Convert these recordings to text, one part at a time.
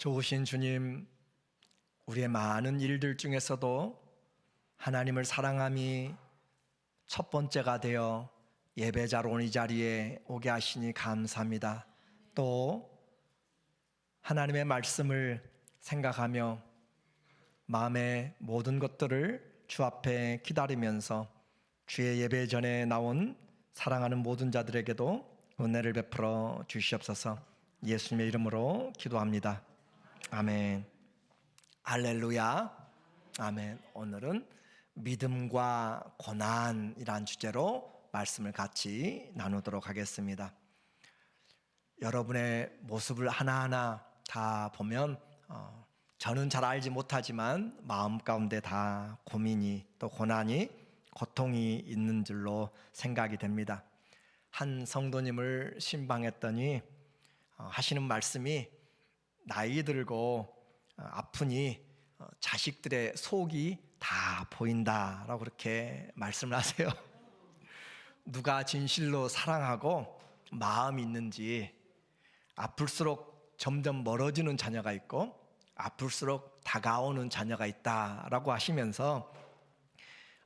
좋으신 주님, 우리의 많은 일들 중에서도 하나님을 사랑함이 첫 번째가 되어 예배자로 이 자리에 오게 하시니 감사합니다. 또 하나님의 말씀을 생각하며 마음의 모든 것들을 주 앞에 기다리면서 주의 예배 전에 나온 사랑하는 모든 자들에게도 은혜를 베풀어 주시옵소서. 예수님의 이름으로 기도합니다. 아멘. 할렐루야. 아멘. 오늘은 믿음과 고난이란 주제로 말씀을 같이 나누도록 하겠습니다. 여러분의 모습을 하나하나 다 보면 저는 잘 알지 못하지만 마음 가운데 다 고민이 또 고난이 고통이 있는 줄로 생각이 됩니다. 한 성도님을 신방했더니 하시는 말씀이 나이 들고 아프니 자식들의 속이 다 보인다라고 그렇게 말씀을 하세요. 누가 진실로 사랑하고 마음이 있는지, 아플수록 점점 멀어지는 자녀가 있고 아플수록 다가오는 자녀가 있다라고 하시면서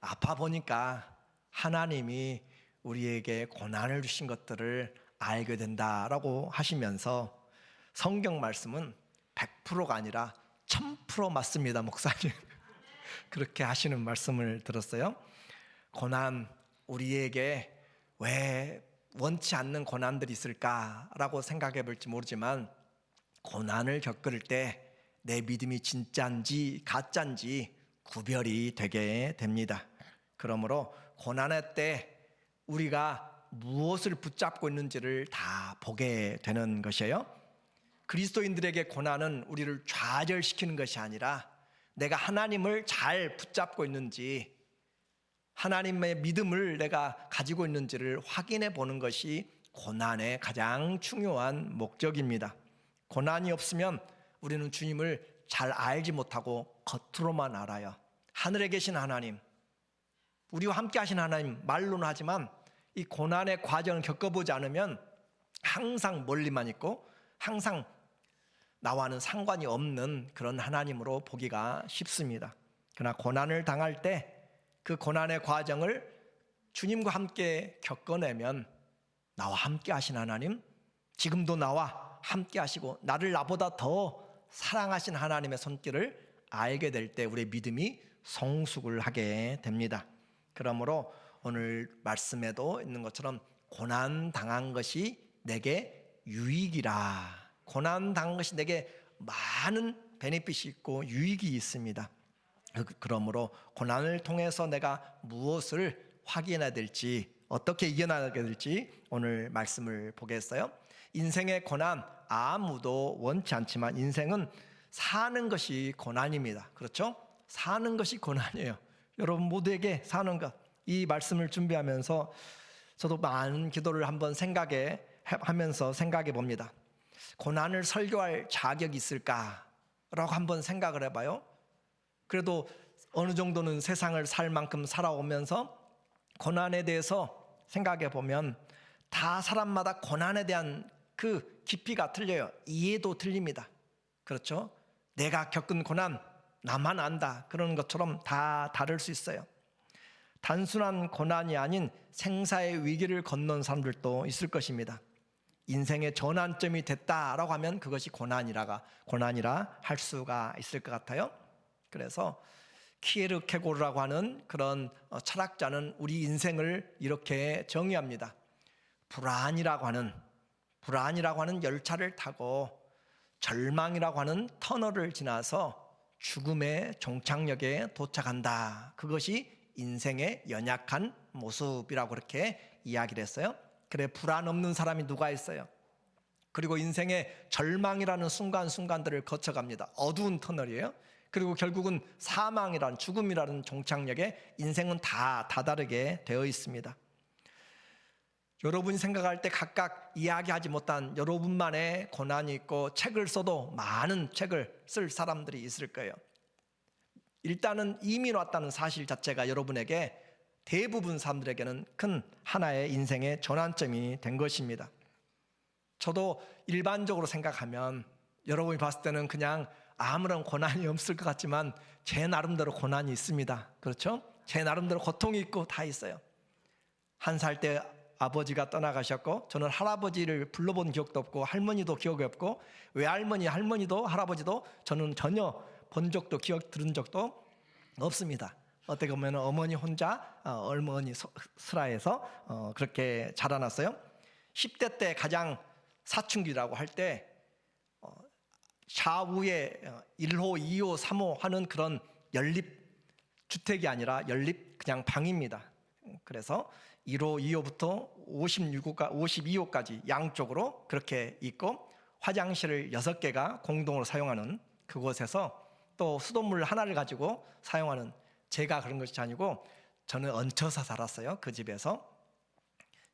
아파 보니까 하나님이 우리에게 고난을 주신 것들을 알게 된다라고 하시면서 성경 말씀은 100%가 아니라 1000% 맞습니다, 목사님. 그렇게 하시는 말씀을 들었어요. 고난, 우리에게 왜 원치 않는 고난들이 있을까라고 생각해 볼지 모르지만 고난을 겪을 때 내 믿음이 진짜인지 가짜인지 구별이 되게 됩니다. 그러므로 고난의 때 우리가 무엇을 붙잡고 있는지를 다 보게 되는 것이에요. 그리스도인들에게 고난은 우리를 좌절시키는 것이 아니라 내가 하나님을 잘 붙잡고 있는지, 하나님의 믿음을 내가 가지고 있는지를 확인해 보는 것이 고난의 가장 중요한 목적입니다. 고난이 없으면 우리는 주님을 잘 알지 못하고 겉으로만 알아요. 하늘에 계신 하나님, 우리와 함께 하신 하나님 말로는 하지만 이 고난의 과정을 겪어보지 않으면 항상 멀리만 있고 항상 나와는 상관이 없는 그런 하나님으로 보기가 쉽습니다. 그러나 고난을 당할 때 그 고난의 과정을 주님과 함께 겪어내면 나와 함께 하신 하나님, 지금도 나와 함께 하시고 나를 나보다 더 사랑하신 하나님의 손길을 알게 될 때 우리의 믿음이 성숙을 하게 됩니다. 그러므로 오늘 말씀에도 있는 것처럼 고난 당한 것이 내게 유익이라, 고난 당한 것이 내게 많은 베네핏이 있고 유익이 있습니다. 그러므로 고난을 통해서 내가 무엇을 확인해야 될지, 어떻게 이겨나가게 될지 오늘 말씀을 보겠어요. 인생의 고난, 아무도 원치 않지만 인생은 사는 것이 고난입니다. 그렇죠? 사는 것이 고난이에요. 여러분 모두에게 사는 것, 이 말씀을 준비하면서 저도 많은 기도를 한번 하면서 생각해 봅니다. 고난을 설교할 자격이 있을까라고 한번 생각을 해봐요. 그래도 어느 정도는 세상을 살 만큼 살아오면서 고난에 대해서 생각해 보면 다 사람마다 고난에 대한 그 깊이가 틀려요. 이해도 틀립니다. 그렇죠? 내가 겪은 고난 나만 안다, 그런 것처럼 다 다를 수 있어요. 단순한 고난이 아닌 생사의 위기를 건넌 사람들도 있을 것입니다. 인생의 전환점이 됐다라고 하면 그것이 고난이라 할 수가 있을 것 같아요. 그래서 키에르케고르라고 하는 그런 철학자는 우리 인생을 이렇게 정의합니다. 불안이라고 하는 열차를 타고 절망이라고 하는 터널을 지나서 죽음의 종착역에 도착한다. 그것이 인생의 연약한 모습이라고 그렇게 이야기를 했어요. 그래, 불안 없는 사람이 누가 있어요? 그리고 인생의 절망이라는 순간순간들을 거쳐갑니다. 어두운 터널이에요. 그리고 결국은 사망이라는, 죽음이라는 종착역에 인생은 다 다다르게 되어 있습니다. 여러분이 생각할 때 각각 이야기하지 못한 여러분만의 고난이 있고, 책을 써도 많은 책을 쓸 사람들이 있을 거예요. 일단은 이민 왔다는 사실 자체가 여러분에게, 대부분 사람들에게는 큰 하나의 인생의 전환점이 된 것입니다. 저도 일반적으로 생각하면 여러분이 봤을 때는 그냥 아무런 고난이 없을 것 같지만 제 나름대로 고난이 있습니다. 그렇죠? 제 나름대로 고통이 있고 다 있어요. 1살 때 아버지가 떠나가셨고 저는 할아버지를 불러본 기억도 없고 할머니도 기억이 없고 외할머니, 할머니도 할아버지도 저는 전혀 본 적도 들은 적도 없습니다. 어떻게 보면 어머니 혼자 어머니 슬하에서 그렇게 자라났어요. 10대 때 가장 사춘기라고 할 때 좌우에 1호, 2호, 3호 하는 그런 연립 주택이 아니라 연립 그냥 방입니다. 그래서 1호, 2호부터 52호까지 양쪽으로 그렇게 있고 화장실을 6개가 공동으로 사용하는 그곳에서 또 수돗물 하나를 가지고 사용하는, 제가 그런 것이 아니고 저는 얹혀서 살았어요. 그 집에서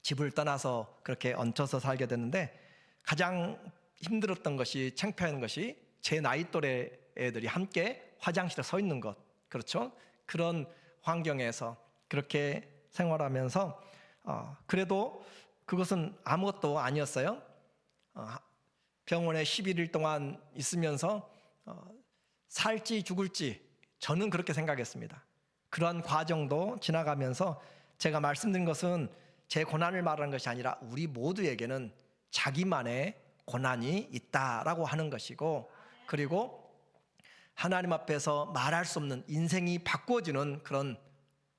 집을 떠나서 그렇게 얹혀서 살게 됐는데 가장 힘들었던 것이, 창피한 것이 제 나이 또래 애들이 함께 화장실에 서 있는 것. 그렇죠? 그런 환경에서 그렇게 생활하면서 그래도 그것은 아무것도 아니었어요. 병원에 11일 동안 있으면서 살지 죽을지 저는 그렇게 생각했습니다. 그러한 과정도 지나가면서 제가 말씀드린 것은 제 고난을 말하는 것이 아니라 우리 모두에게는 자기만의 고난이 있다라고 하는 것이고, 그리고 하나님 앞에서 말할 수 없는 인생이 바꿔지는 그런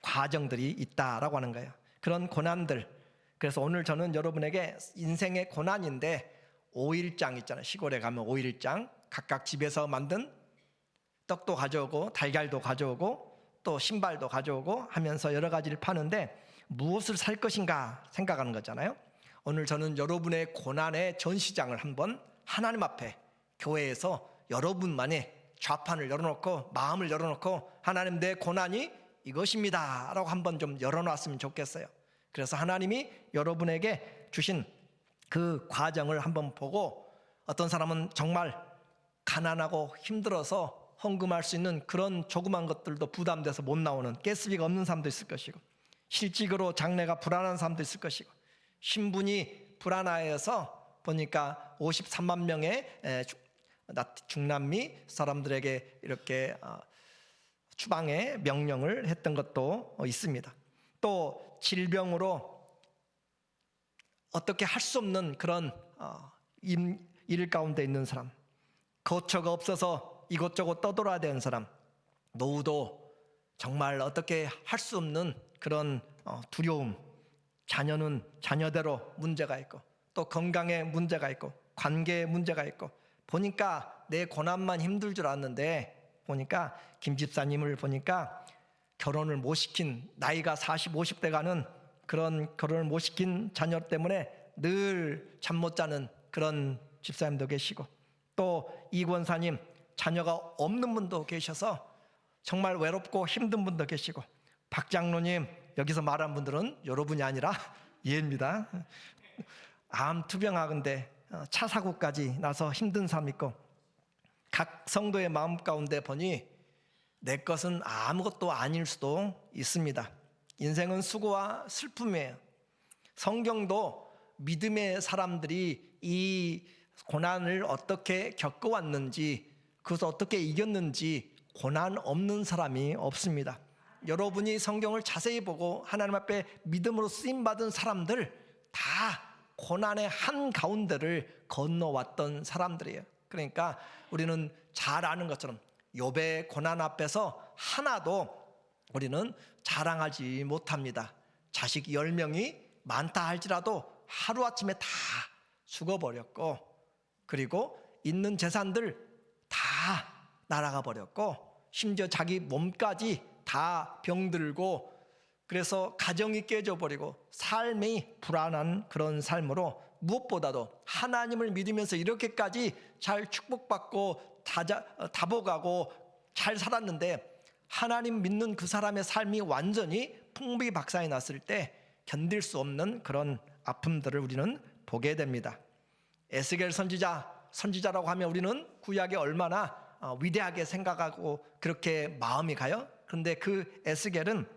과정들이 있다라고 하는 거예요. 그런 고난들. 그래서 오늘 저는 여러분에게 인생의 고난인데 5일장 있잖아요. 시골에 가면 5일장 각각 집에서 만든 떡도 가져오고 달걀도 가져오고 또 신발도 가져오고 하면서 여러 가지를 파는데 무엇을 살 것인가 생각하는 거잖아요. 오늘 저는 여러분의 고난의 전시장을 한번 하나님 앞에 교회에서 여러분만의 좌판을 열어놓고 마음을 열어놓고 하나님, 내 고난이 이것입니다 라고 한번 좀 열어놨으면 좋겠어요. 그래서 하나님이 여러분에게 주신 그 과정을 한번 보고, 어떤 사람은 정말 가난하고 힘들어서 헌금할 수 있는 그런 조그만 것들도 부담돼서 못 나오는, 가스비가 없는 사람도 있을 것이고, 실직으로 장래가 불안한 사람도 있을 것이고, 신분이 불안해서 보니까 53만 명의 중남미 사람들에게 이렇게 추방의 명령을 했던 것도 있습니다. 또 질병으로 어떻게 할 수 없는 그런 일 가운데 있는 사람, 거처가 없어서 이곳저곳 떠돌아야 되는 사람, 노후도 정말 어떻게 할 수 없는 그런 두려움, 자녀는 자녀대로 문제가 있고 또 건강에 문제가 있고 관계에 문제가 있고, 보니까 내 고난만 힘들 줄 알았는데 보니까 김 집사님을 보니까 결혼을 못 시킨, 나이가 40, 50대 가는 그런 결혼을 못 시킨 자녀 때문에 늘 잠 못 자는 그런 집사님도 계시고, 또 이권사님 자녀가 없는 분도 계셔서 정말 외롭고 힘든 분도 계시고, 박 장로님, 여기서 말한 분들은 여러분이 아니라 얘입니다. 암 투병하건대 차 사고까지 나서 힘든 삶 있고, 각 성도의 마음 가운데 보니 내 것은 아무것도 아닐 수도 있습니다. 인생은 수고와 슬픔이에요. 성경도 믿음의 사람들이 이 고난을 어떻게 겪어왔는지, 그것을 어떻게 이겼는지 고난 없는 사람이 없습니다. 여러분이 성경을 자세히 보고 하나님 앞에 믿음으로 쓰임받은 사람들 다 고난의 한가운데를 건너왔던 사람들이에요. 그러니까 우리는 잘 아는 것처럼 욥의 고난 앞에서 하나도 우리는 자랑하지 못합니다. 자식 10명이 많다 할지라도 하루아침에 다 죽어버렸고, 그리고 있는 재산들 다 날아가 버렸고, 심지어 자기 몸까지 다 병들고, 그래서 가정이 깨져버리고 삶이 불안한 그런 삶으로, 무엇보다도 하나님을 믿으면서 이렇게까지 잘 축복받고 다복하고 잘 살았는데 하나님 믿는 그 사람의 삶이 완전히 풍비박산이 났을 때 견딜 수 없는 그런 아픔들을 우리는 보게 됩니다. 에스겔 선지자라고 하면 우리는 구약에 얼마나 위대하게 생각하고 그렇게 마음이 가요. 그런데 그 에스겔은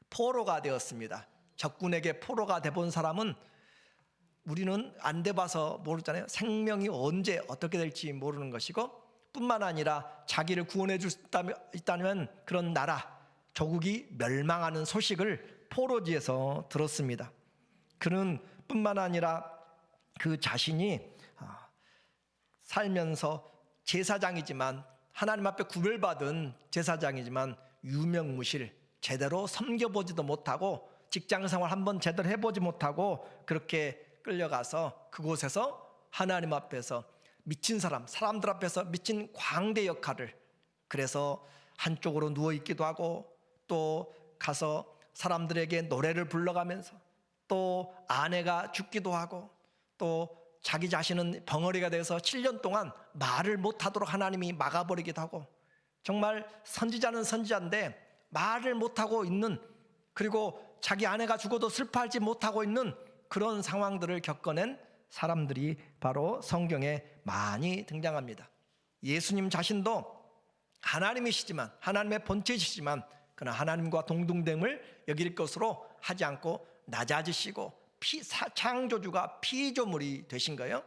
포로가 되었습니다. 적군에게 포로가 돼본 사람은 우리는 안 돼봐서 모르잖아요. 생명이 언제 어떻게 될지 모르는 것이고, 뿐만 아니라 자기를 구원해 줄 수 있다면 그런 나라, 조국이 멸망하는 소식을 포로지에서 들었습니다. 그는 뿐만 아니라 그 자신이 살면서 제사장이지만, 하나님 앞에 구별받은 제사장이지만 유명무실, 제대로 섬겨보지도 못하고 직장생활 한번 제대로 해보지 못하고 그렇게 끌려가서 그곳에서 하나님 앞에서 미친 사람들 앞에서 미친 광대 역할을, 그래서 한쪽으로 누워있기도 하고 또 가서 사람들에게 노래를 불러가면서 또 아내가 죽기도 하고 또 자기 자신은 벙어리가 돼서 7년 동안 말을 못하도록 하나님이 막아버리기도 하고, 정말 선지자는 선지자인데 말을 못하고 있는, 그리고 자기 아내가 죽어도 슬퍼하지 못하고 있는 그런 상황들을 겪어낸 사람들이 바로 성경에 많이 등장합니다. 예수님 자신도 하나님이시지만, 하나님의 본체이시지만 그러나 하나님과 동등됨을 여길 것으로 하지 않고 낮아지시고 창조주가 피조물이 되신 거예요.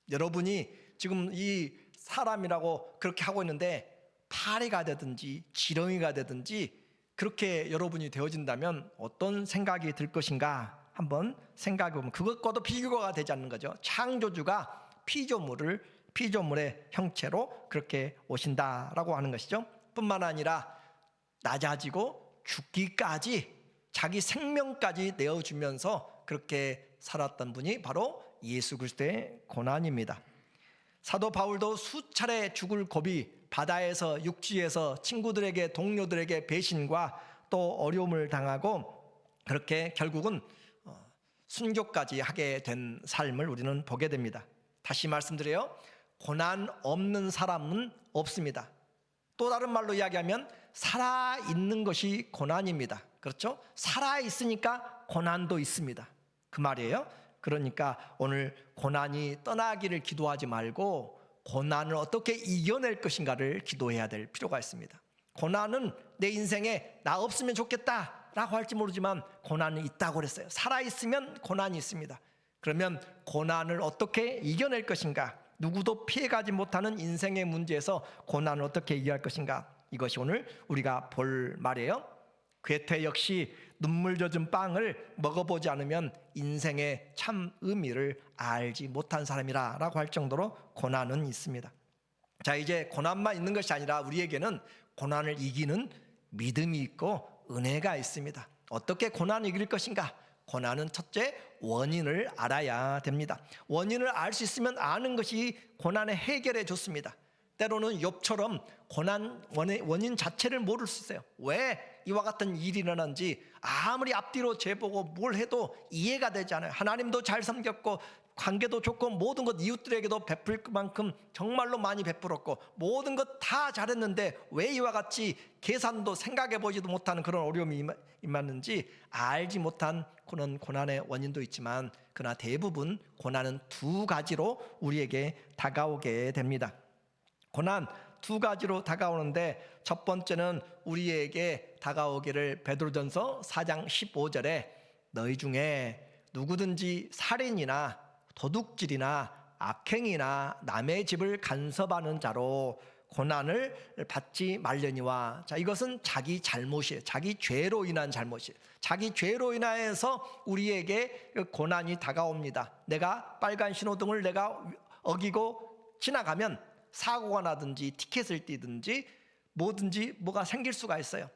여러분이 지금 이 사람이라고 그렇게 하고 있는데 파리가 되든지 지렁이가 되든지 그렇게 여러분이 되어진다면 어떤 생각이 들 것인가 한번 생각해 보면 그것과도 비교가 되지 않는 거죠. 창조주가 피조물의 형체로 그렇게 오신다라고 하는 것이죠. 뿐만 아니라 낮아지고 죽기까지 자기 생명까지 내어주면서 그렇게 살았던 분이 바로 예수 그리스도의 고난입니다. 사도 바울도 수차례 죽을 고비, 바다에서 육지에서 친구들에게 동료들에게 배신과 또 어려움을 당하고 그렇게 결국은 순교까지 하게 된 삶을 우리는 보게 됩니다. 다시 말씀드려요. 고난 없는 사람은 없습니다. 또 다른 말로 이야기하면 살아있는 것이 고난입니다. 그렇죠? 살아있으니까 고난도 있습니다. 그 말이에요. 그러니까 오늘 고난이 떠나기를 기도하지 말고 고난을 어떻게 이겨낼 것인가를 기도해야 될 필요가 있습니다. 고난은 내 인생에 나 없으면 좋겠다라고 할지 모르지만 고난은 있다고 그랬어요. 살아있으면 고난이 있습니다. 그러면 고난을 어떻게 이겨낼 것인가, 누구도 피해가지 못하는 인생의 문제에서 고난을 어떻게 이겨할 것인가, 이것이 오늘 우리가 볼 말이에요. 괴테 역시 눈물 젖은 빵을 먹어보지 않으면 인생의 참 의미를 알지 못한 사람이라 라고 할 정도로 고난은 있습니다. 자, 이제 고난만 있는 것이 아니라 우리에게는 고난을 이기는 믿음이 있고 은혜가 있습니다. 어떻게 고난을 이길 것인가? 고난은 첫째 원인을 알아야 됩니다. 원인을 알 수 있으면 아는 것이 고난의 해결에 좋습니다. 때로는 욥처럼 고난 원인 자체를 모를 수 있어요. 왜 이와 같은 일이 일어난지 아무리 앞뒤로 재보고 뭘 해도 이해가 되지 않아요. 하나님도 잘 섬겼고 관계도 좋고 모든 것 이웃들에게도 베풀 만큼 정말로 많이 베풀었고 모든 것 다 잘했는데 왜 이와 같이 계산도 생각해보지도 못하는 그런 어려움이 임했는지 알지 못한 그런 고난의 원인도 있지만, 그러나 대부분 고난은 두 가지로 우리에게 다가오게 됩니다. 고난 두 가지로 다가오는데 첫 번째는 우리에게 다가오기를 베드로전서 4장 15절에 너희 중에 누구든지 살인이나 도둑질이나 악행이나 남의 집을 간섭하는 자로 고난을 받지 말려니와. 자, 이것은 자기 잘못이에요. 자기 죄로 인한 잘못이에요. 자기 죄로 인하여서 우리에게 고난이 다가옵니다. 내가 빨간 신호등을 내가 어기고 지나가면 사고가 나든지 티켓을 띄든지 뭐든지 뭐가 생길 수가 있어요.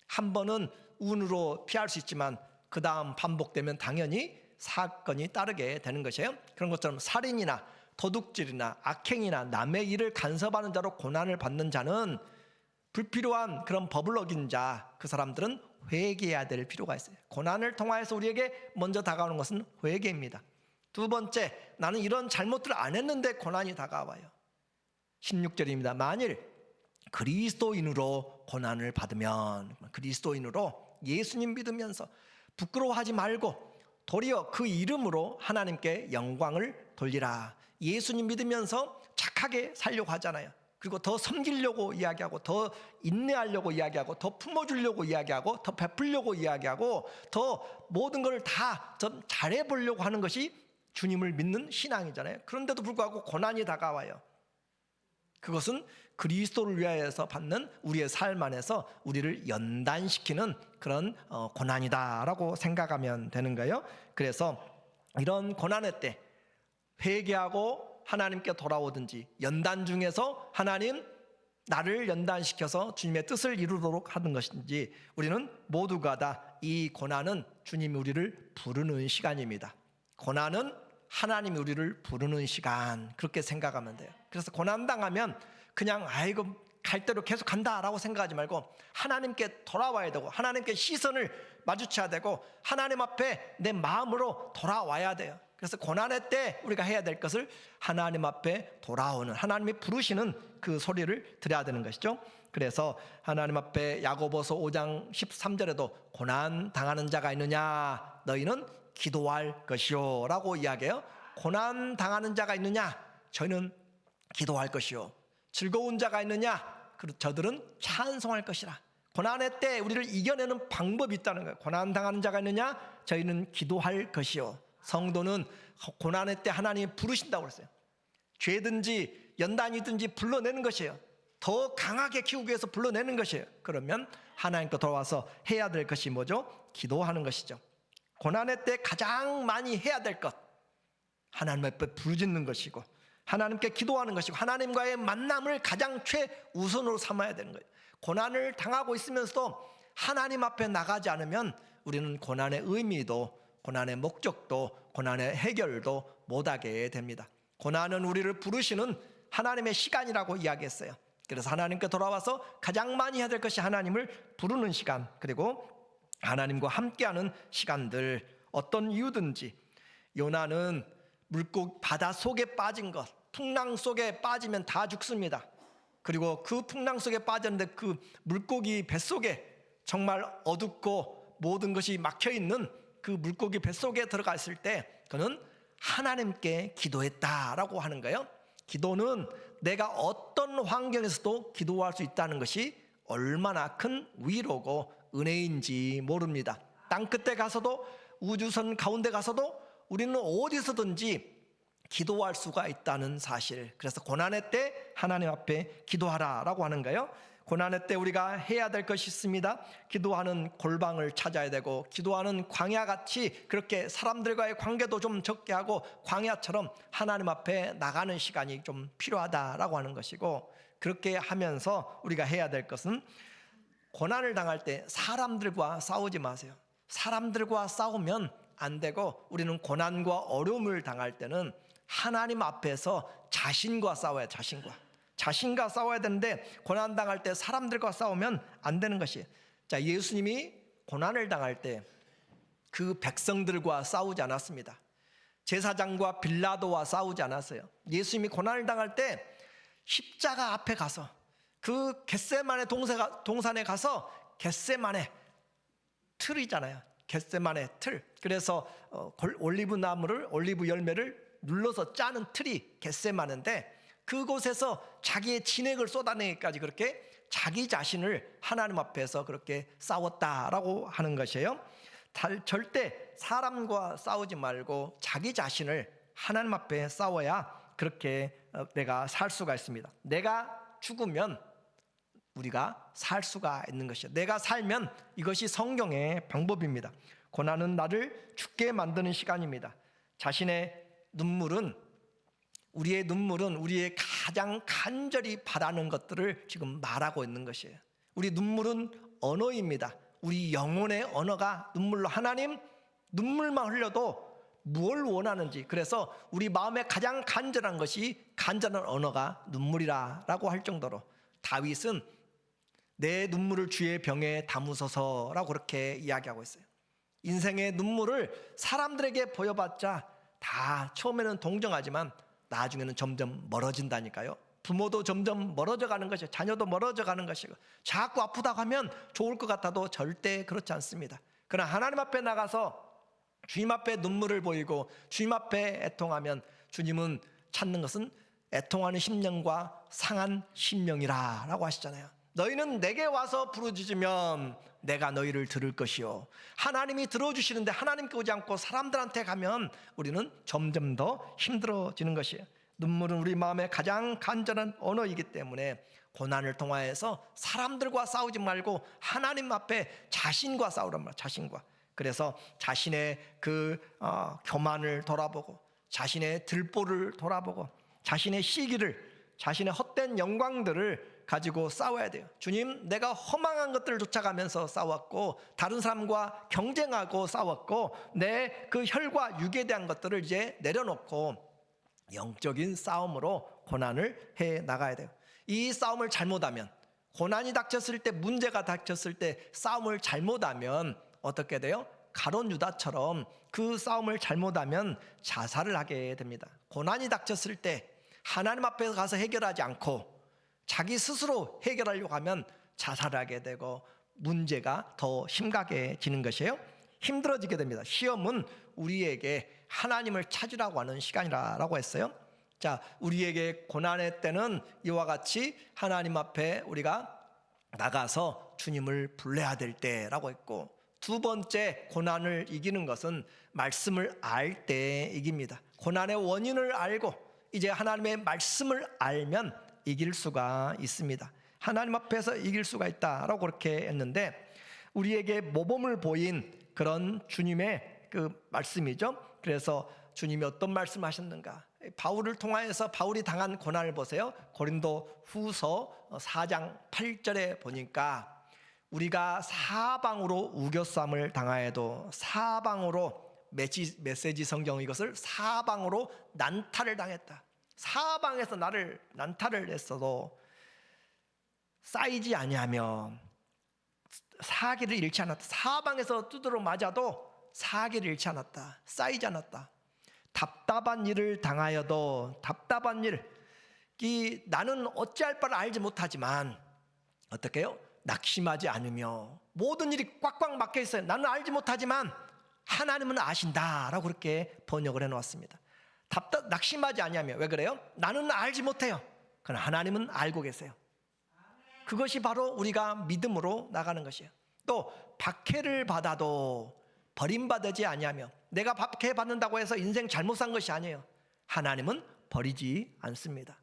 한 번은 운으로 피할 수 있지만 그 다음 반복되면 당연히 사건이 따르게 되는 것이에요. 그런 것처럼 살인이나 도둑질이나 악행이나 남의 일을 간섭하는 자로 고난을 받는 자는 불필요한 그런 법을 어긴 자, 그 사람들은 회개해야 될 필요가 있어요. 고난을 통하여서 우리에게 먼저 다가오는 것은 회개입니다. 두 번째, 나는 이런 잘못들을 안 했는데 고난이 다가와요. 16절입니다. 만일 그리스도인으로 고난을 받으면, 그리스도인으로 예수님 믿으면서 부끄러워하지 말고 도리어 그 이름으로 하나님께 영광을 돌리라. 예수님 믿으면서 착하게 살려고 하잖아요. 그리고 더 섬기려고 이야기하고 더 인내하려고 이야기하고 더 품어주려고 이야기하고 더 베풀려고 이야기하고 더 모든 걸 다 좀 잘해보려고 하는 것이 주님을 믿는 신앙이잖아요. 그런데도 불구하고 고난이 다가와요. 그것은 그리스도를 위하여서 받는 우리의 삶 안에서 우리를 연단시키는 그런 고난이다라고 생각하면 되는 거예요. 그래서 이런 고난의 때 회개하고 하나님께 돌아오든지, 연단 중에서 하나님 나를 연단시켜서 주님의 뜻을 이루도록 하는 것인지, 우리는 모두가 다 이 고난은 주님이 우리를 부르는 시간입니다. 고난은 하나님이 우리를 부르는 시간, 그렇게 생각하면 돼요. 그래서 고난당하면 그냥 아이고 갈 대로 계속 간다라고 생각하지 말고 하나님께 돌아와야 되고, 하나님께 시선을 마주쳐야 되고, 하나님 앞에 내 마음으로 돌아와야 돼요. 그래서 고난의 때 우리가 해야 될 것을 하나님 앞에 돌아오는, 하나님이 부르시는 그 소리를 들어야 되는 것이죠. 그래서 하나님 앞에 야고보서 5장 13절에도 고난 당하는 자가 있느냐 너희는 기도할 것이요 라고 이야기해요. 고난 당하는 자가 있느냐, 저희는 기도할 것이요. 즐거운 자가 있느냐, 저들은 찬송할 것이라. 고난의 때 우리를 이겨내는 방법이 있다는 거예요. 고난 당하는 자가 있느냐, 저희는 기도할 것이요. 성도는 고난의 때 하나님이 부르신다고 그랬어요. 죄든지 연단이든지 불러내는 것이에요. 더 강하게 키우기 위해서 불러내는 것이에요. 그러면 하나님께 돌아와서 해야 될 것이 뭐죠? 기도하는 것이죠. 고난의 때 가장 많이 해야 될 것, 하나님 앞에 부르짖는 것이고, 하나님께 기도하는 것이고, 하나님과의 만남을 가장 최우선으로 삼아야 되는 거예요. 고난을 당하고 있으면서도 하나님 앞에 나가지 않으면 우리는 고난의 의미도, 고난의 목적도, 고난의 해결도 못하게 됩니다. 고난은 우리를 부르시는 하나님의 시간이라고 이야기했어요. 그래서 하나님께 돌아와서 가장 많이 해야 될 것이 하나님을 부르는 시간, 그리고 하나님과 함께하는 시간들. 어떤 이유든지, 요나는 바다 속에 빠진 것, 풍랑 속에 빠지면 다 죽습니다. 그리고 그 풍랑 속에 빠졌는데 그 물고기 뱃속에 정말 어둡고 모든 것이 막혀있는 그 물고기 뱃속에 들어갔을 때 그는 하나님께 기도했다라고 하는 거예요. 기도는 내가 어떤 환경에서도 기도할 수 있다는 것이 얼마나 큰 위로고 은혜인지 모릅니다. 땅끝에 가서도, 우주선 가운데 가서도 우리는 어디서든지 기도할 수가 있다는 사실. 그래서 고난의 때 하나님 앞에 기도하라라고 하는 거예요. 고난의 때 우리가 해야 될 것이 있습니다. 기도하는 골방을 찾아야 되고, 기도하는 광야같이 그렇게 사람들과의 관계도 좀 적게 하고 광야처럼 하나님 앞에 나가는 시간이 좀 필요하다라고 하는 것이고, 그렇게 하면서 우리가 해야 될 것은 고난을 당할 때 사람들과 싸우지 마세요. 사람들과 싸우면 안 되고, 우리는 고난과 어려움을 당할 때는 하나님 앞에서 자신과 싸워야, 자신과 싸워야 되는데, 고난 당할 때 사람들과 싸우면 안 되는 것이에요. 자, 예수님이 고난을 당할 때 그 백성들과 싸우지 않았습니다. 제사장과 빌라도와 싸우지 않았어요. 예수님이 고난을 당할 때 십자가 앞에 가서, 그 겟세마네 동산에 가서, 겟세마네 틀이잖아요. 겟세마네 틀. 그래서 올리브 열매를 눌러서 짜는 틀이 겟세마네인데, 그곳에서 자기의 진액을 쏟아내기까지 그렇게 자기 자신을 하나님 앞에서 그렇게 싸웠다라고 하는 것이에요. 절대 사람과 싸우지 말고 자기 자신을 하나님 앞에 싸워야 그렇게 내가 살 수가 있습니다. 내가 죽으면 우리가 살 수가 있는 것이에요. 내가 살면, 이것이 성경의 방법입니다. 고난은 나를 죽게 만드는 시간입니다. 우리의 눈물은 우리의 가장 간절히 바라는 것들을 지금 말하고 있는 것이에요. 우리 눈물은 언어입니다. 우리 영혼의 언어가 눈물로, 하나님 눈물만 흘려도 무엇을 원하는지, 그래서 우리 마음에 가장 간절한 것이, 간절한 언어가 눈물이라고 할 정도로 다윗은 내 눈물을 주의 병에 담으소서라고 그렇게 이야기하고 있어요. 인생의 눈물을 사람들에게 보여봤자 다 처음에는 동정하지만 나중에는 점점 멀어진다니까요. 부모도 점점 멀어져 가는 것이고, 자녀도 멀어져 가는 것이고, 자꾸 아프다고 하면 좋을 것 같아도 절대 그렇지 않습니다. 그러나 하나님 앞에 나가서 주님 앞에 눈물을 보이고 주님 앞에 애통하면, 주님은 찾는 것은 애통하는 심령과 상한 심령이라고 하시잖아요. 너희는 내게 와서 부르짖으면 내가 너희를 들을 것이요. 하나님이 들어주시는데 하나님께 오지 않고 사람들한테 가면 우리는 점점 더 힘들어지는 것이에요. 눈물은 우리 마음의 가장 간절한 언어이기 때문에 고난을 통하여서 사람들과 싸우지 말고 하나님 앞에 자신과 싸우란 말이에요. 자신과. 그래서 자신의 교만을 돌아보고, 자신의 들보를 돌아보고, 자신의 시기를, 자신의 헛된 영광들을 가지고 싸워야 돼요. 주님, 내가 허망한 것들을 쫓아가면서 싸웠고, 다른 사람과 경쟁하고 싸웠고, 내 그 혈과 육에 대한 것들을 이제 내려놓고 영적인 싸움으로 고난을 해 나가야 돼요. 이 싸움을 잘못하면, 고난이 닥쳤을 때, 문제가 닥쳤을 때 싸움을 잘못하면 어떻게 돼요? 가룟 유다처럼 그 싸움을 잘못하면 자살을 하게 됩니다. 고난이 닥쳤을 때 하나님 앞에 가서 해결하지 않고 자기 스스로 해결하려고 하면 자살하게 되고 문제가 더 심각해지는 것이에요. 힘들어지게 됩니다. 시험은 우리에게 하나님을 찾으라고 하는 시간이라고 했어요. 자, 우리에게 고난의 때는 이와 같이 하나님 앞에 우리가 나가서 주님을 불러야 될 때라고 했고, 두 번째 고난을 이기는 것은 말씀을 알 때 이깁니다. 고난의 원인을 알고 이제 하나님의 말씀을 알면 이길 수가 있습니다. 하나님 앞에서 이길 수가 있다라고 그렇게 했는데, 우리에게 모범을 보인 그런 주님의 그 말씀이죠. 그래서 주님이 어떤 말씀을 하셨는가? 바울을 통하여서 바울이 당한 고난을 보세요. 고린도 후서 4장 8절에 보니까 우리가 사방으로 우겨쌈을 당하여도, 사방으로, 메시지 성경 이것을 사방으로 난타를 당했다. 사방에서 나를 난타를 했어도 쌓이지 아니하며 사기를 잃지 않았다. 사방에서 두드러 맞아도 사기를 잃지 않았다. 쌓이지 않았다. 답답한 일을 당하여도, 답답한 일, 나는 어찌할 바를 알지 못하지만 어떻게 해요? 낙심하지 않으며, 모든 일이 꽉꽉 막혀 있어요. 나는 알지 못하지만 하나님은 아신다라고 그렇게 번역을 해놓았습니다. 낙심하지 아니하며. 왜 그래요? 나는 알지 못해요. 그러나 하나님은 알고 계세요. 그것이 바로 우리가 믿음으로 나가는 것이에요. 또 박해를 받아도 버림받지 아니하며, 내가 박해 받는다고 해서 인생 잘못 산 것이 아니에요. 하나님은 버리지 않습니다.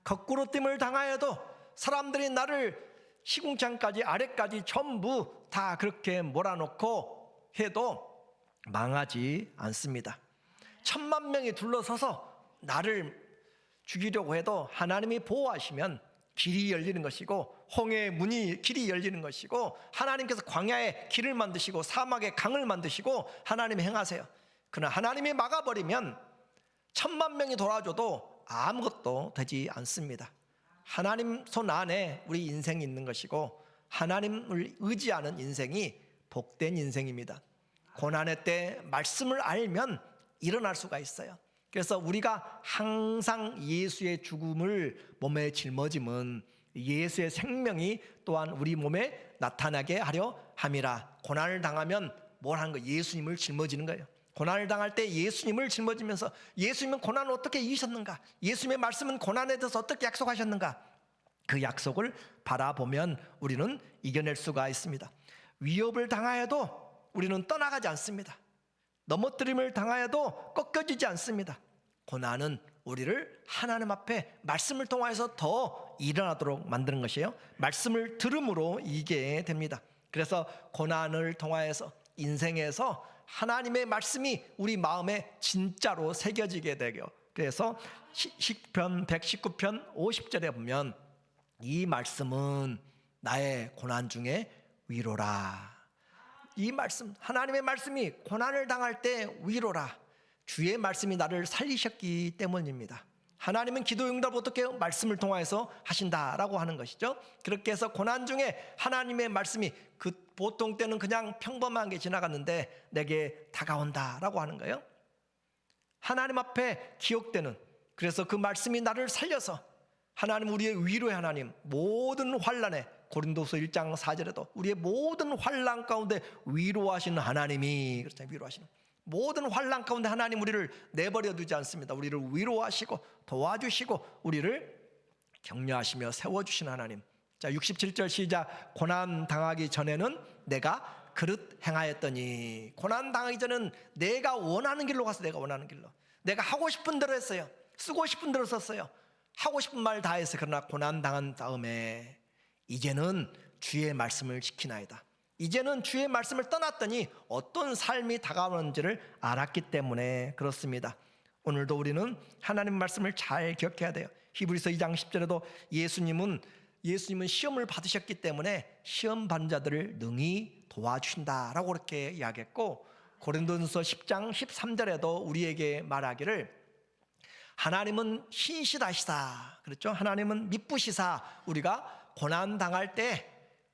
거꾸로 뜸을 당하여도 사람들이 나를 시궁창까지 아래까지 전부 다 그렇게 몰아놓고 해도 망하지 않습니다. 1,000만 명이 둘러서서 나를 죽이려고 해도 하나님이 보호하시면 길이 열리는 것이고, 홍해의 문이 길이 열리는 것이고, 하나님께서 광야에 길을 만드시고 사막에 강을 만드시고 하나님이 행하세요. 그러나 하나님이 막아버리면 1,000만 명이 돌아줘도 아무것도 되지 않습니다. 하나님 손 안에 우리 인생이 있는 것이고, 하나님을 의지하는 인생이 복된 인생입니다. 고난의 때 말씀을 알면 일어날 수가 있어요. 그래서 우리가 항상 예수의 죽음을 몸에 짊어짐은 예수의 생명이 또한 우리 몸에 나타나게 하려 함이라. 고난을 당하면 뭘 하는 거예요? 예수님을 짊어지는 거예요. 고난을 당할 때 예수님을 짊어지면서, 예수님은 고난을 어떻게 이기셨는가? 예수님의 말씀은 고난에 대해서 어떻게 약속하셨는가? 그 약속을 바라보면 우리는 이겨낼 수가 있습니다. 위협을 당하여도 우리는 떠나가지 않습니다. 넘어뜨림을 당하여도 꺾여지지 않습니다. 고난은 우리를 하나님 앞에 말씀을 통해서 더 일어나도록 만드는 것이에요. 말씀을 들음으로 이기게 됩니다. 그래서 고난을 통하여서 인생에서 하나님의 말씀이 우리 마음에 진짜로 새겨지게 되고, 그래서 시편 119편 50절에 보면 이 말씀은 나의 고난 중에 위로라. 이 말씀, 하나님의 말씀이 고난을 당할 때 위로라. 주의 말씀이 나를 살리셨기 때문입니다. 하나님은 기도 응답 어떻게 해요? 말씀을 통해서 하신다라고 하는 것이죠. 그렇게 해서 고난 중에 하나님의 말씀이, 보통 때는 그냥 평범한 게 지나갔는데 내게 다가온다라고 하는 거예요. 하나님 앞에 기억되는, 그래서 그 말씀이 나를 살려서, 하나님 우리의 위로의 하나님, 모든 환난에, 고린도서 1장 4절에도 우리의 모든 환난 가운데 위로하시는 하나님이, 그렇잖아요. 위로하시는 모든 환난 가운데 하나님 우리를 내버려 두지 않습니다. 우리를 위로하시고 도와주시고 우리를 격려하시며 세워주시는 하나님, 자, 67절 시작. 고난 당하기 전에는 내가 그릇 행하였더니. 고난 당하기 전에는 내가 원하는 길로 가서 내가 원하는 길로, 내가 하고 싶은 대로 했어요. 쓰고 싶은 대로 썼어요. 하고 싶은 말 다 했어요. 그러나 고난 당한 다음에 이제는 주의 말씀을 지키나이다. 이제는 주의 말씀을 떠났더니 어떤 삶이 다가오는지를 알았기 때문에 그렇습니다. 오늘도 우리는 하나님 말씀을 잘 기억해야 돼요. 히브리서 2장 10절에도 예수님은 시험을 받으셨기 때문에 시험 받는 자들을 능히 도와주신다라고 그렇게 이야기했고, 고린도전서 10장 13절에도 우리에게 말하기를 하나님은 신실하시다 그랬죠. 하나님은 미쁘시사 우리가 고난 당할 때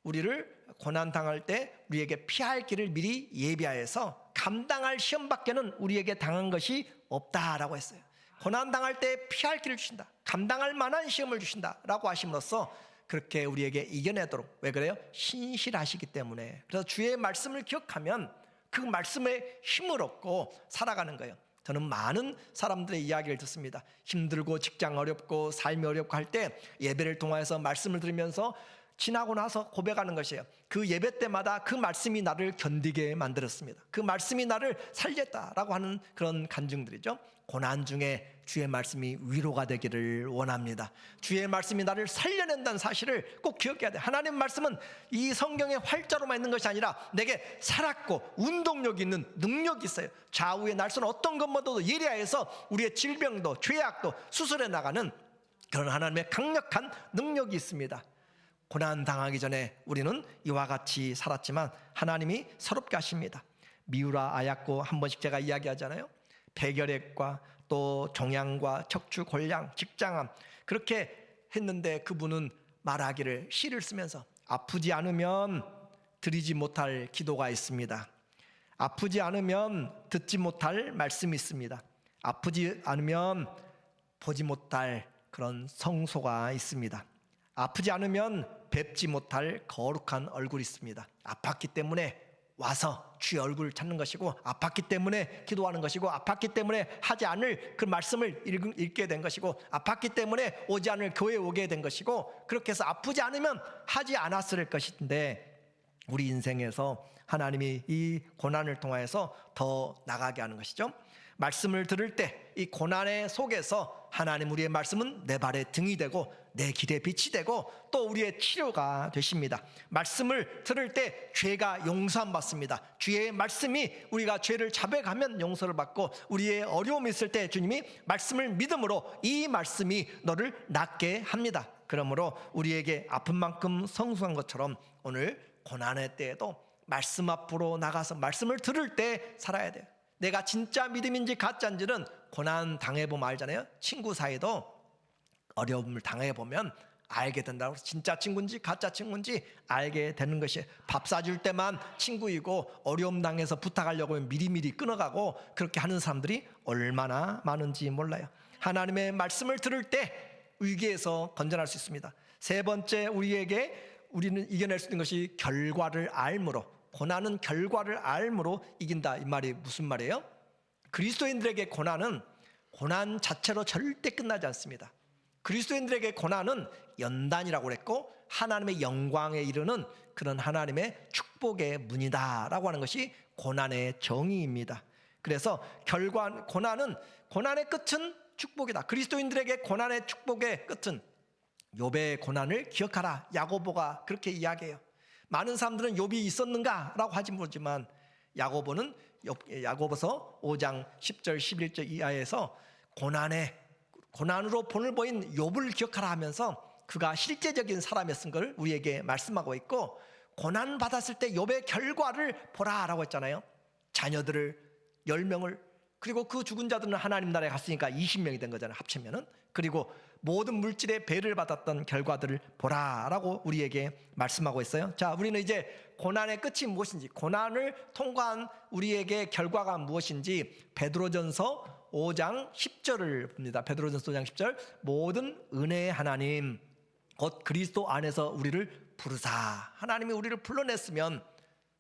우리에게 피할 길을 미리 예비하여서 감당할 시험밖에는 우리에게 당한 것이 없다라고 했어요. 고난 당할 때 피할 길을 주신다, 감당할 만한 시험을 주신다라고 하심으로써 그렇게 우리에게 이겨내도록, 왜 그래요? 신실하시기 때문에. 그래서 주의 말씀을 기억하면 그 말씀에 힘을 얻고 살아가는 거예요. 저는 많은 사람들의 이야기를 듣습니다. 힘들고 직장 어렵고 삶이 어렵고 할 때 예배를 통해서 말씀을 들으면서 지나고 나서 고백하는 것이에요. 그 예배 때마다 그 말씀이 나를 견디게 만들었습니다. 그 말씀이 나를 살렸다라고 하는 그런 간증들이죠. 고난 중에 주의 말씀이 위로가 되기를 원합니다. 주의 말씀이 나를 살려낸다는 사실을 꼭 기억해야 돼요. 하나님 말씀은 이 성경의 활자로만 있는 것이 아니라 내게 살았고 운동력이 있는 능력이 있어요. 좌우의 날선 어떤 것보다도 예리하여서 우리의 질병도 죄악도 수술해 나가는 그런 하나님의 강력한 능력이 있습니다. 고난 당하기 전에 우리는 이와 같이 살았지만 하나님이 새롭게 하십니다. 미우라 아약고 한 번씩 제가 이야기하잖아요. 폐결핵과 또 종양과 척추 골양, 직장암 그렇게 했는데 그분은 말하기를 시를 쓰면서 아프지 않으면 드리지 못할 기도가 있습니다. 아프지 않으면 듣지 못할 말씀이 있습니다. 아프지 않으면 보지 못할 그런 성소가 있습니다. 아프지 않으면 뵙지 못할 거룩한 얼굴이 있습니다. 아팠기 때문에 와서 주의 얼굴을 찾는 것이고, 아팠기 때문에 기도하는 것이고, 아팠기 때문에 하지 않을 그 말씀을 읽게 된 것이고, 아팠기 때문에 오지 않을 교회에 오게 된 것이고, 그렇게 해서 아프지 않으면 하지 않았을 것인데, 우리 인생에서 하나님이 이 고난을 통해서 더 나가게 하는 것이죠. 말씀을 들을 때 이 고난의 속에서 하나님, 우리의 말씀은 내 발의 등이 되고 내 길의 빛이 되고 또 우리의 치료가 되십니다. 말씀을 들을 때 죄가 용서함 받습니다. 주의 말씀이 우리가 죄를 자백하면 용서를 받고, 우리의 어려움이 있을 때 주님이 말씀을 믿음으로 이 말씀이 너를 낫게 합니다. 그러므로 우리에게 아픈 만큼 성숙한 것처럼 오늘 고난의 때에도 말씀 앞으로 나가서 말씀을 들을 때 살아야 돼요. 내가 진짜 믿음인지 가짜인지는 고난 당해보면 알잖아요. 친구 사이도 어려움을 당해보면 알게 된다고. 진짜 친구인지 가짜 친구인지 알게 되는 것이, 밥 사줄 때만 친구이고 어려움 당해서 부탁하려고 하면 미리미리 끊어가고 그렇게 하는 사람들이 얼마나 많은지 몰라요. 하나님의 말씀을 들을 때 위기에서 건져날 수 있습니다. 세 번째, 우리는 이겨낼 수 있는 것이 결과를 알므로. 고난은 결과를 알므로 이긴다. 이 말이 무슨 말이에요? 그리스도인들에게 고난은 고난 자체로 절대 끝나지 않습니다. 그리스도인들에게 고난은 연단이라고 그랬고 하나님의 영광에 이르는 그런 하나님의 축복의 문이다 라고 하는 것이 고난의 정의입니다. 그래서 고난의 끝은 축복이다. 그리스도인들에게 고난의 축복의 끝은, 욥의 고난을 기억하라, 야고보가 그렇게 이야기해요. 많은 사람들은 욥이 있었는가라고 하지 모르지만 야고보서 5장 10절 11절 이하에서 고난으로 본을 보인 욥을 기억하라 하면서 그가 실제적인 사람이었던 걸 우리에게 말씀하고 있고, 고난 받았을 때 욥의 결과를 보라라고 했잖아요. 자녀들을 10명을, 그리고 그 죽은 자들은 하나님 나라에 갔으니까 20명이 된 거잖아요, 합치면은. 그리고 모든 물질의 배를 받았던 결과들을 보라라고 우리에게 말씀하고 있어요. 자, 우리는 이제 고난의 끝이 무엇인지, 고난을 통과한 우리에게 결과가 무엇인지 베드로전서 5장 10절을 봅니다. 베드로전서 5장 10절. 모든 은혜의 하나님 곧 그리스도 안에서 우리를 부르사. 하나님이 우리를 불러냈으면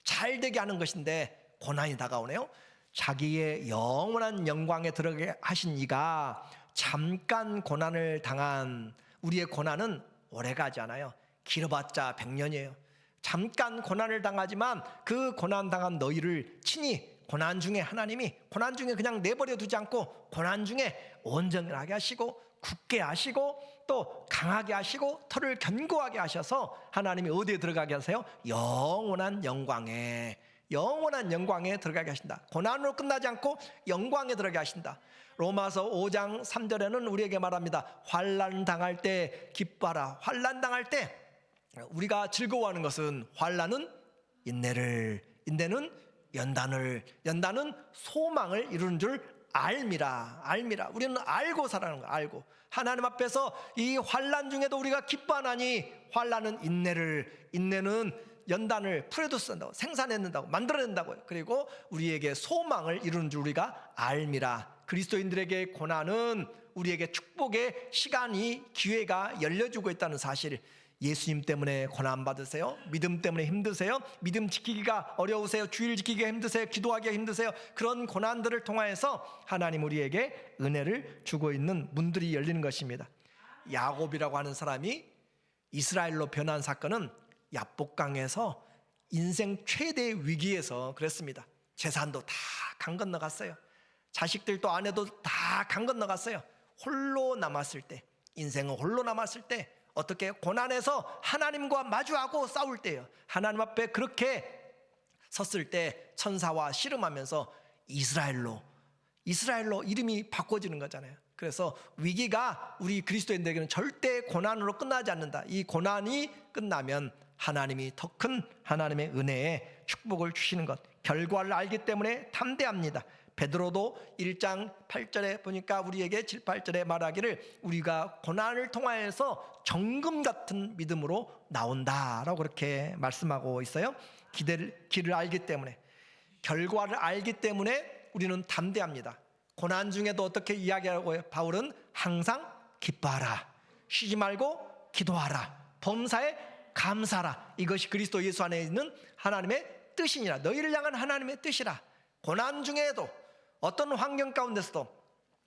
잘 되게 하는 것인데 고난이 다가오네요. 자기의 영원한 영광에 들어가게 하신 이가 잠깐 고난을 당한, 우리의 고난은 오래가지 않아요. 길어봤자 100년이에요. 잠깐 고난을 당하지만 그 고난 당한 너희를 친히 고난 중에 하나님이 고난 중에 그냥 내버려 두지 않고 고난 중에 온전하게 하시고 굳게 하시고 또 강하게 하시고 털을 견고하게 하셔서 하나님이 어디에 들어가게 하세요? 영원한 영광에 들어가게 하신다. 고난으로 끝나지 않고 영광에 들어가게 하신다. 로마서 5장 3절에는 우리에게 말합니다. 환난 당할 때 기뻐하라. 환난 당할 때 우리가 즐거워하는 것은 환난은 인내를, 인내는 연단을, 연단은 소망을 이루는 줄 알미라. 우리는 알고 살아가는 거야. 알고 하나님 앞에서 이 환난 중에도 우리가 기뻐하나니 환난은 인내를, 인내는 연단을 프로듀스한다고, 생산해낸다고, 만들어낸다고요. 그리고 우리에게 소망을 이루는 줄 우리가 알미라. 그리스도인들에게 고난은 우리에게 축복의 시간이, 기회가 열려주고 있다는 사실. 예수님 때문에 고난 받으세요? 믿음 때문에 힘드세요? 믿음 지키기가 어려우세요? 주일 지키기가 힘드세요? 기도하기가 힘드세요? 그런 고난들을 통하여서 하나님 우리에게 은혜를 주고 있는 문들이 열리는 것입니다. 야곱이라고 하는 사람이 이스라엘로 변한 사건은 야복강에서 인생 최대의 위기에서 그랬습니다. 재산도 다 강 건너갔어요. 자식들도 아내도 다 강 건너갔어요. 홀로 남았을 때, 인생은 홀로 남았을 때 어떻게 고난에서 하나님과 마주하고 싸울 때요. 하나님 앞에 그렇게 섰을 때 천사와 씨름하면서 이스라엘로 이름이 바꿔지는 거잖아요. 그래서 위기가 우리 그리스도인들에게는 절대 고난으로 끝나지 않는다. 이 고난이 끝나면 하나님이 더 큰 하나님의 은혜에 축복을 주시는 것, 결과를 알기 때문에 담대합니다. 베드로도 1장 8절에 보니까 우리에게 7, 8절에 말하기를 우리가 고난을 통하여서 정금 같은 믿음으로 나온다라고 그렇게 말씀하고 있어요. 길을 알기 때문에, 결과를 알기 때문에 우리는 담대합니다. 고난 중에도 어떻게 이야기하고 해요? 바울은 항상 기뻐하라, 쉬지 말고 기도하라, 범사에 감사하라. 이것이 그리스도 예수 안에 있는 하나님의 뜻이니라. 너희를 향한 하나님의 뜻이라. 고난 중에도 어떤 환경 가운데서도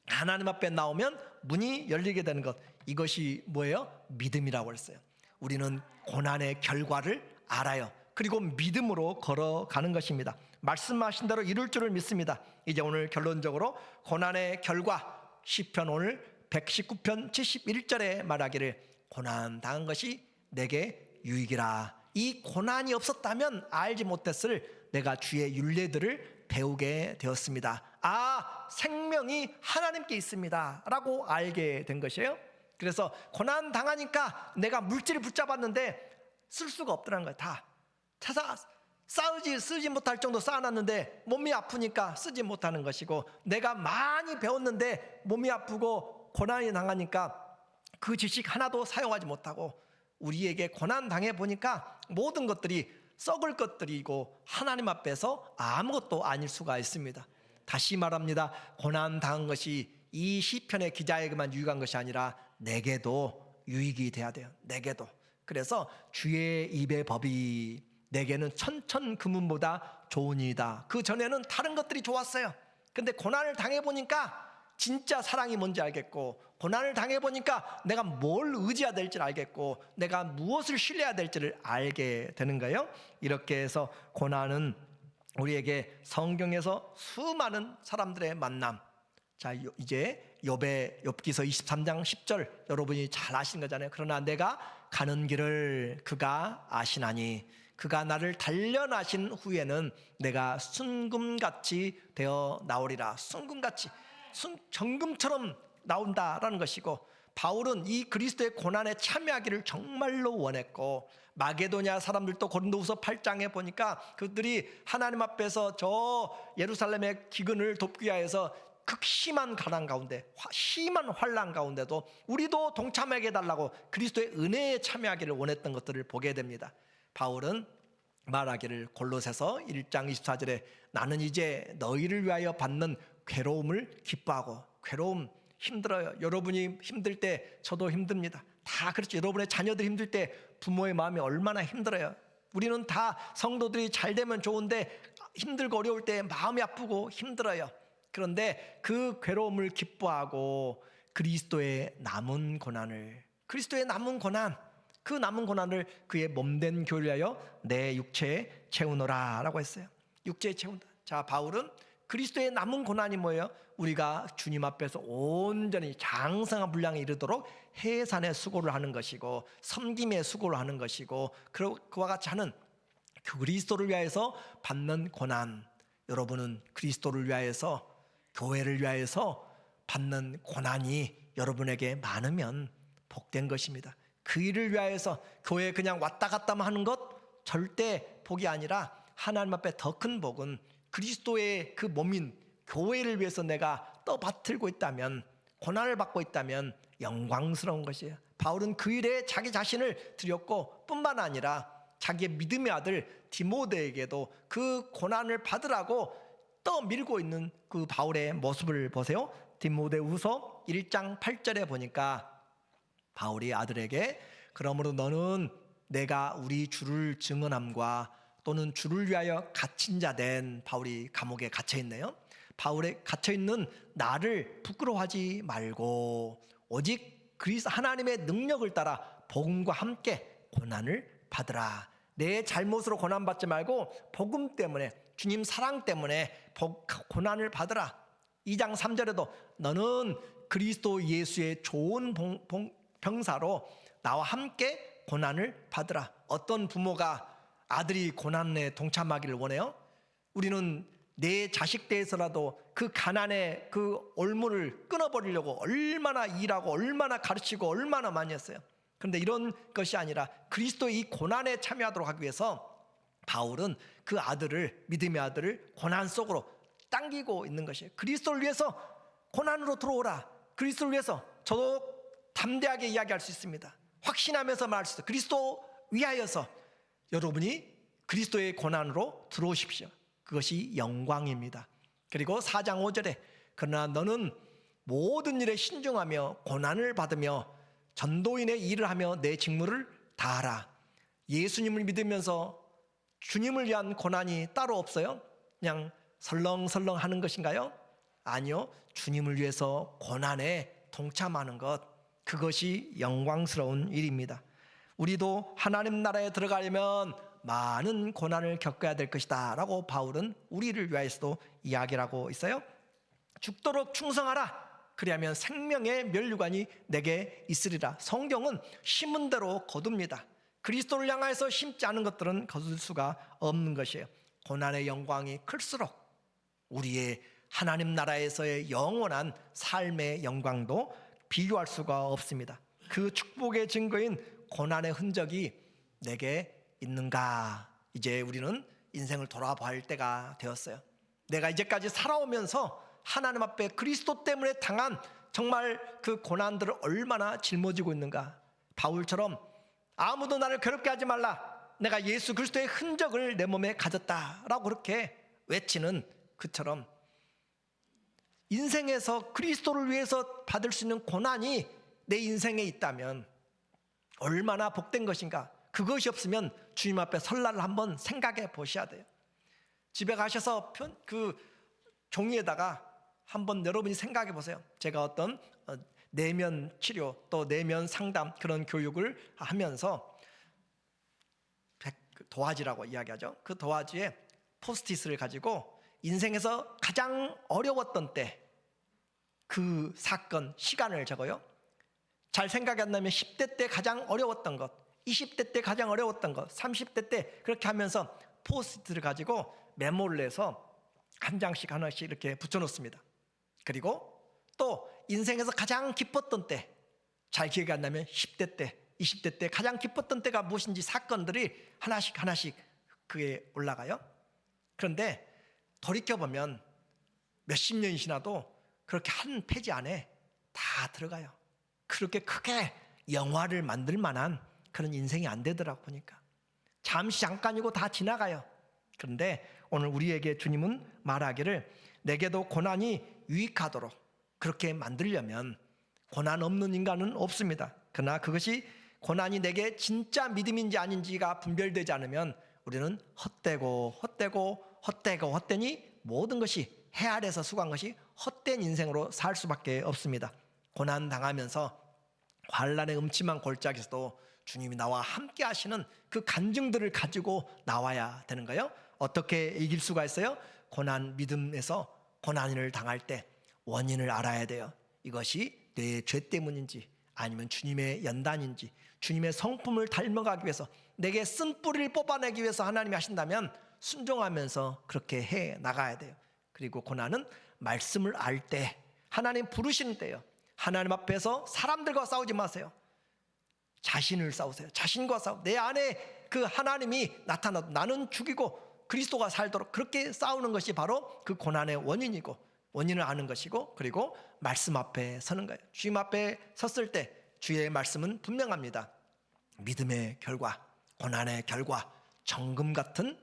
하나님 앞에 나오면 문이 열리게 되는 것, 이것이 뭐예요? 믿음이라고 했어요. 우리는 고난의 결과를 알아요. 그리고 믿음으로 걸어가는 것입니다. 말씀하신 대로 이룰 줄을 믿습니다. 이제 오늘 결론적으로 고난의 결과, 시편 오늘 119편 71절에 말하기를 고난 당한 것이 내게 유익이라. 이 고난이 없었다면 알지 못했을 내가 주의 율례들을 배우게 되었습니다. 아, 생명이 하나님께 있습니다 라고 알게 된 것이에요. 그래서 고난 당하니까 내가 물질을 붙잡았는데 쓸 수가 없더라는 거예요. 다 쓰지 못할 정도 쌓아놨는데 몸이 아프니까 쓰지 못하는 것이고, 내가 많이 배웠는데 몸이 아프고 고난이 당하니까 그 지식 하나도 사용하지 못하고, 우리에게 고난 당해 보니까 모든 것들이 썩을 것들이고 하나님 앞에서 아무것도 아닐 수가 있습니다. 다시 말합니다. 고난 당한 것이 이 시편의 기자에게만 유익한 것이 아니라 내게도 유익이 돼야 돼요. 내게도. 그래서 주의 입의 법이 내게는 천천금은보다 좋으니이다. 그 전에는 다른 것들이 좋았어요. 근데 고난을 당해보니까 진짜 사랑이 뭔지 알겠고, 고난을 당해보니까 내가 뭘 의지해야 될지 알겠고, 내가 무엇을 신뢰해야 될지를 알게 되는 거예요. 이렇게 해서 고난은 우리에게 성경에서 수많은 사람들의 만남. 자, 이제 욥기서 23장 10절 여러분이 잘 아시는 거잖아요. 그러나 내가 가는 길을 그가 아시나니 그가 나를 단련하신 후에는 내가 순금같이 되어 나오리라. 순금같이, 정금처럼 나온다라는 것이고, 바울은 이 그리스도의 고난에 참여하기를 정말로 원했고, 마게도냐 사람들도 고린도후서 8장에 보니까 그들이 하나님 앞에서 저 예루살렘의 기근을 돕기 위하여서 극심한 가난 가운데, 심한 환난 가운데도 우리도 동참하게 해달라고 그리스도의 은혜에 참여하기를 원했던 것들을 보게 됩니다. 바울은 말하기를 골로새서 1장 24절에 나는 이제 너희를 위하여 받는 괴로움을 기뻐하고. 괴로움 힘들어요. 여러분이 힘들 때 저도 힘듭니다. 다 그렇죠. 여러분의 자녀들이 힘들 때 부모의 마음이 얼마나 힘들어요. 우리는 다 성도들이 잘 되면 좋은데 힘들고 어려울 때 마음이 아프고 힘들어요. 그런데 그 괴로움을 기뻐하고 그리스도의 남은 고난, 그 남은 고난을 그의 몸된 교회를 위하여 내 육체에 채우노라 라고 했어요. 육체에 채운다. 자, 바울은 그리스도의 남은 고난이 뭐예요? 우리가 주님 앞에서 온전히 장성한 분량에 이르도록 해산의 수고를 하는 것이고 섬김의 수고를 하는 것이고 그와 같이 하는 그리스도를 위하여서 받는 고난, 여러분은 그리스도를 위하여서 교회를 위하여서 받는 고난이 여러분에게 많으면 복된 것입니다. 그 일을 위하여서 교회에 그냥 왔다 갔다만 하는 것 절대 복이 아니라 하나님 앞에 더 큰 복은 그리스도의 그 몸인 교회를 위해서 내가 떠받들고 있다면, 고난을 받고 있다면 영광스러운 것이에요. 바울은 그 일에 자기 자신을 드렸고 뿐만 아니라 자기의 믿음의 아들 디모데에게도 그 고난을 받으라고 떠밀고 있는 그 바울의 모습을 보세요. 디모데후서 1장 8절에 보니까 바울이 아들에게 그러므로 너는 내가 우리 주를 증언함과 또는 주를 위하여 갇힌 자 된, 바울이 감옥에 갇혀 있네요. 바울에 갇혀 있는 나를 부끄러워하지 말고 오직 그리스도 하나님의 능력을 따라 복음과 함께 고난을 받으라. 내 잘못으로 고난 받지 말고 복음 때문에, 주님 사랑 때문에 고난을 받으라. 2장 3절에도 너는 그리스도 예수의 좋은 병사로 나와 함께 고난을 받으라. 어떤 부모가 아들이 고난에 동참하기를 원해요? 우리는 내 자식 대해서라도 그 가난의 그 올무를 끊어버리려고 얼마나 일하고 얼마나 가르치고 얼마나 많이 했어요. 그런데 이런 것이 아니라 그리스도의 이 고난에 참여하도록 하기 위해서 바울은 그 아들을, 믿음의 아들을 고난 속으로 당기고 있는 것이에요. 그리스도를 위해서 고난으로 들어오라. 그리스도를 위해서 저도 담대하게 이야기할 수 있습니다. 확신하면서 말할 수 있어요. 그리스도 위하여서 여러분이 그리스도의 고난으로 들어오십시오. 그것이 영광입니다. 그리고 4장 5절에 그러나 너는 모든 일에 신중하며 고난을 받으며 전도인의 일을 하며 내 직무를 다하라. 예수님을 믿으면서 주님을 위한 고난이 따로 없어요? 그냥 설렁설렁 하는 것인가요? 아니요. 주님을 위해서 고난에 동참하는 것, 그것이 영광스러운 일입니다. 우리도 하나님 나라에 들어가려면 많은 고난을 겪어야 될 것이다 라고 바울은 우리를 위하여서도 이야기를 하고 있어요. 죽도록 충성하라. 그리하면 생명의 면류관이 내게 있으리라. 성경은 심은 대로 거둡니다. 그리스도를 향하여서 심지 않은 것들은 거둘 수가 없는 것이에요. 고난의 영광이 클수록 우리의 하나님 나라에서의 영원한 삶의 영광도 비교할 수가 없습니다. 그 축복의 증거인 고난의 흔적이 내게 있는가? 이제 우리는 인생을 돌아볼 때가 되었어요. 내가 이제까지 살아오면서 하나님 앞에 그리스도 때문에 당한 정말 그 고난들을 얼마나 짊어지고 있는가? 바울처럼 아무도 나를 괴롭게 하지 말라. 내가 예수 그리스도의 흔적을 내 몸에 가졌다라고 그렇게 외치는 그처럼 인생에서 그리스도를 위해서 받을 수 있는 고난이 내 인생에 있다면 얼마나 복된 것인가. 그것이 없으면 주님 앞에 설날을 한번 생각해 보셔야 돼요. 집에 가셔서 그 종이에다가 한번 여러분이 생각해 보세요. 제가 어떤 내면 치료 또 내면 상담 그런 교육을 하면서 도화지라고 이야기하죠. 그 도화지에 포스트잇을 가지고 인생에서 가장 어려웠던 때 그 사건 시간을 적어요. 잘 생각이 안 나면 10대 때 가장 어려웠던 것, 20대 때 가장 어려웠던 것, 30대 때 그렇게 하면서 포스트잇을 가지고 메모를 해서 한 장씩 하나씩 이렇게 붙여놓습니다. 그리고 또 인생에서 가장 기뻤던 때, 잘 기억이 안 나면 10대 때, 20대 때 가장 기뻤던 때가 무엇인지 사건들이 하나씩 그게 올라가요. 그런데 돌이켜보면 몇십 년이 지나도 그렇게 한 페이지 안에 다 들어가요. 그렇게 크게 영화를 만들 만한 그런 인생이 안 되더라고 보니까. 잠깐이고 다 지나가요. 그런데 오늘 우리에게 주님은 말하기를 내게도 고난이 유익하도록 그렇게 만들려면 고난 없는 인간은 없습니다. 그러나 그것이 고난이 내게 진짜 믿음인지 아닌지가 분별되지 않으면 우리는 헛되니 모든 것이 해 아래서 수고한 것이 헛된 인생으로 살 수밖에 없습니다. 고난 당하면서 환란의 음침한 골짜기에서도 주님이 나와 함께 하시는 그 간증들을 가지고 나와야 되는 거예요. 어떻게 이길 수가 있어요? 고난, 믿음에서 고난을 당할 때 원인을 알아야 돼요. 이것이 내 죄 때문인지 아니면 주님의 연단인지, 주님의 성품을 닮아가기 위해서 내게 쓴 뿌리를 뽑아내기 위해서 하나님이 하신다면 순종하면서 그렇게 해 나가야 돼요. 그리고 고난은 말씀을 알 때, 하나님 부르시는 때요. 하나님 앞에서 사람들과 싸우지 마세요. 자신을 싸우세요. 자신과 싸우. 내 안에 그 하나님이 나타나도 나는 죽이고 그리스도가 살도록 그렇게 싸우는 것이 바로 그 고난의 원인이고, 원인을 아는 것이고, 그리고 말씀 앞에 서는 거예요. 주님 앞에 섰을 때 주의 말씀은 분명합니다. 믿음의 결과, 고난의 결과, 정금 같은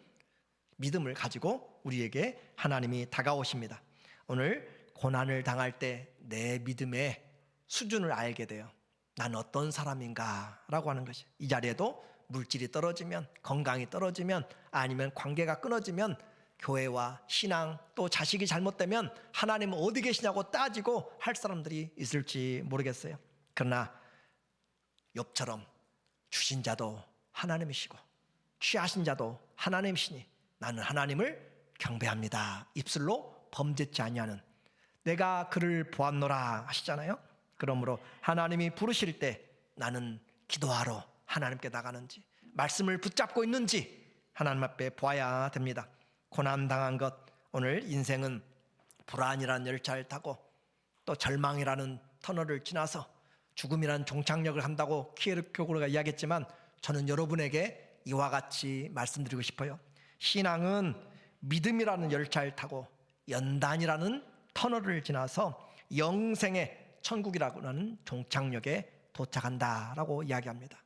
믿음을 가지고 우리에게 하나님이 다가오십니다. 오늘 고난을 당할 때 내 믿음의 수준을 알게 돼요. 난 어떤 사람인가 라고 하는 것이, 이 자리에도 물질이 떨어지면, 건강이 떨어지면, 아니면 관계가 끊어지면, 교회와 신앙 또 자식이 잘못되면 하나님은 어디 계시냐고 따지고 할 사람들이 있을지 모르겠어요. 그러나 욥처럼 주신 자도 하나님이시고 취하신 자도 하나님이시니 나는 하나님을 경배합니다. 입술로 범죄치 아니하는, 내가 그를 보았노라 하시잖아요. 그러므로 하나님이 부르실 때 나는 기도하러 하나님께 나가는지, 말씀을 붙잡고 있는지 하나님 앞에 보아야 됩니다. 고난당한 것, 오늘 인생은 불안이라는 열차를 타고 또 절망이라는 터널을 지나서 죽음이라는 종착역을 한다고 키에르케고르가 이야기했지만, 저는 여러분에게 이와 같이 말씀드리고 싶어요. 신앙은 믿음이라는 열차를 타고 연단이라는 터널을 지나서 영생의 천국이라고 하는 종착역에 도착한다라고 이야기합니다.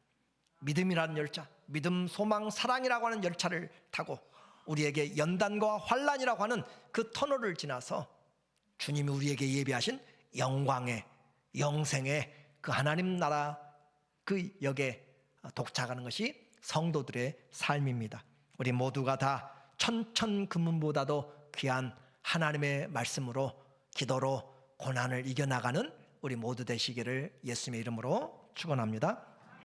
믿음이라는 열차, 믿음, 소망, 사랑이라고 하는 열차를 타고 우리에게 연단과 환난이라고 하는 그 터널을 지나서 주님이 우리에게 예비하신 영광의, 영생의 그 하나님 나라 그 역에 도착하는 것이 성도들의 삶입니다. 우리 모두가 다 천천금문보다도 귀한 하나님의 말씀으로, 기도로 고난을 이겨나가는 우리 모두 되시기를 예수님의 이름으로 축원합니다.